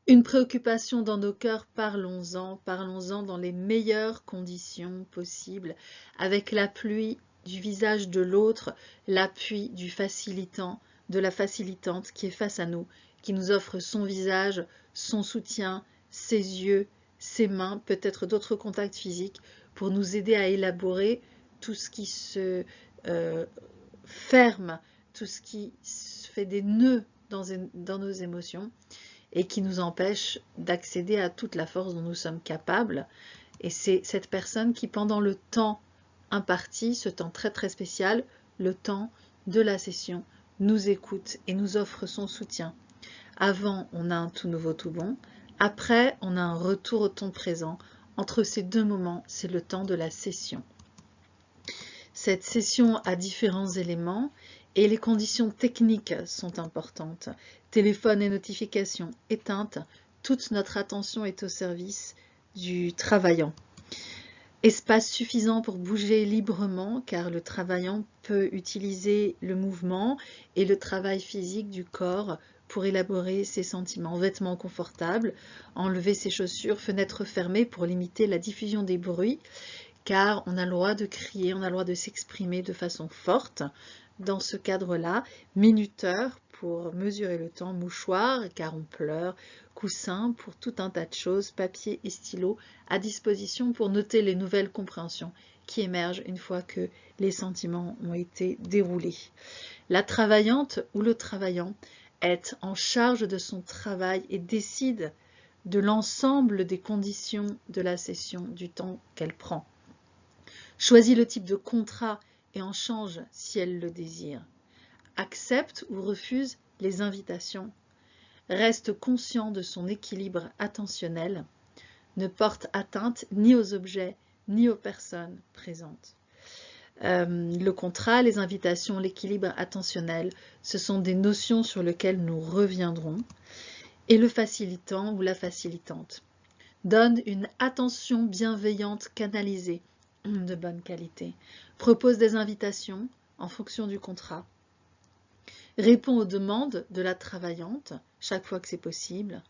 Une préoccupation dans nos cœurs, parlons-en, parlons-en dans les meilleures conditions possibles, avec l'appui du visage de l'autre, l'appui du facilitant, de la facilitante qui est face à nous, qui nous offre son visage, son soutien, ses yeux, ses mains, peut-être d'autres contacts physiques, pour nous aider à élaborer tout ce qui se ferme, tout ce qui se fait des nœuds dans nos émotions et qui nous empêche d'accéder à toute la force dont nous sommes capables. Et c'est cette personne qui, pendant le temps imparti, ce temps très très spécial, le temps de la session, nous écoute et nous offre son soutien. Avant, on a un tout nouveau tout bon. Après, on a un retour au temps présent. Entre ces deux moments, c'est le temps de la session. Cette session a différents éléments et les conditions techniques sont importantes. Téléphone et notifications éteintes, toute notre attention est au service du travaillant. Espace suffisant pour bouger librement car le travaillant peut utiliser le mouvement et le travail physique du corps pour élaborer ses sentiments. Vêtements confortables, enlever ses chaussures, fenêtres fermées pour limiter la diffusion des bruits car on a le droit de crier, on a le droit de s'exprimer de façon forte. Dans ce cadre-là, minuteur pour mesurer le temps, mouchoir car on pleure, coussin pour tout un tas de choses, papier et stylo à disposition pour noter les nouvelles compréhensions qui émergent une fois que les sentiments ont été déroulés. La travaillante ou le travaillant est en charge de son travail et décide de l'ensemble des conditions de la session, du temps qu'elle prend. Choisit le type de contrat et en change si elle le désire. Accepte ou refuse les invitations. Reste conscient de son équilibre attentionnel. Ne porte atteinte ni aux objets ni aux personnes présentes. Le contrat, les invitations, l'équilibre attentionnel, ce sont des notions sur lesquelles nous reviendrons. Et le facilitant ou la facilitante donne une attention bienveillante canalisée de bonne qualité, propose des invitations en fonction du contrat, répond aux demandes de la travaillante chaque fois que c'est possible,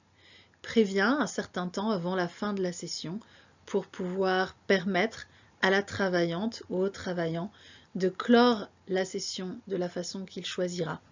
prévient un certain temps avant la fin de la session pour pouvoir permettre à la travaillante ou au travaillant de clore la session de la façon qu'il choisira.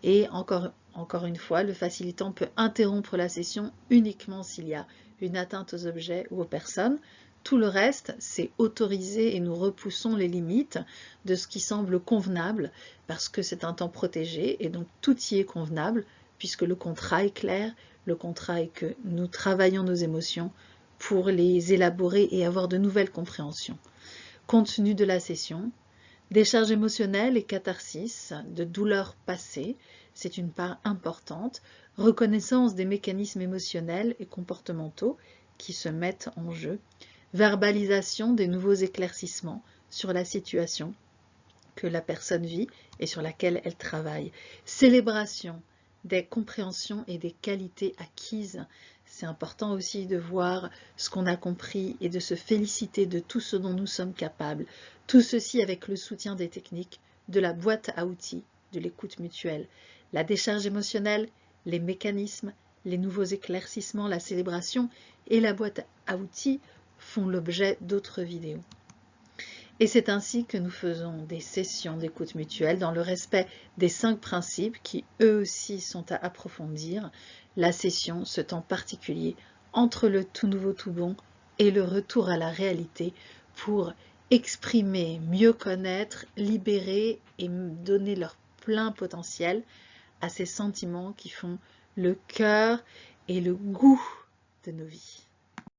Et encore une fois, le facilitant peut interrompre la session uniquement s'il y a une atteinte aux objets ou aux personnes. Tout le reste, c'est autorisé et nous repoussons les limites de ce qui semble convenable parce que c'est un temps protégé et donc tout y est convenable puisque le contrat est clair, le contrat est que nous travaillons nos émotions pour les élaborer et avoir de nouvelles compréhensions. Contenu de la session, décharge émotionnelle et catharsis de douleurs passées, c'est une part importante. Reconnaissance des mécanismes émotionnels et comportementaux qui se mettent en jeu. Verbalisation des nouveaux éclaircissements sur la situation que la personne vit et sur laquelle elle travaille. Célébration des compréhensions et des qualités acquises. C'est important aussi de voir ce qu'on a compris et de se féliciter de tout ce dont nous sommes capables. Tout ceci avec le soutien des techniques, de la boîte à outils, de l'écoute mutuelle. La décharge émotionnelle, les mécanismes, les nouveaux éclaircissements, la célébration et la boîte à outils font l'objet d'autres vidéos. Et c'est ainsi que nous faisons des sessions d'écoute mutuelle dans le respect des 5 principes qui eux aussi sont à approfondir. La session, ce temps particulier entre le tout nouveau tout bon et le retour à la réalité pour exprimer, mieux connaître, libérer et donner leur plein potentiel à ces sentiments qui font le cœur et le goût de nos vies.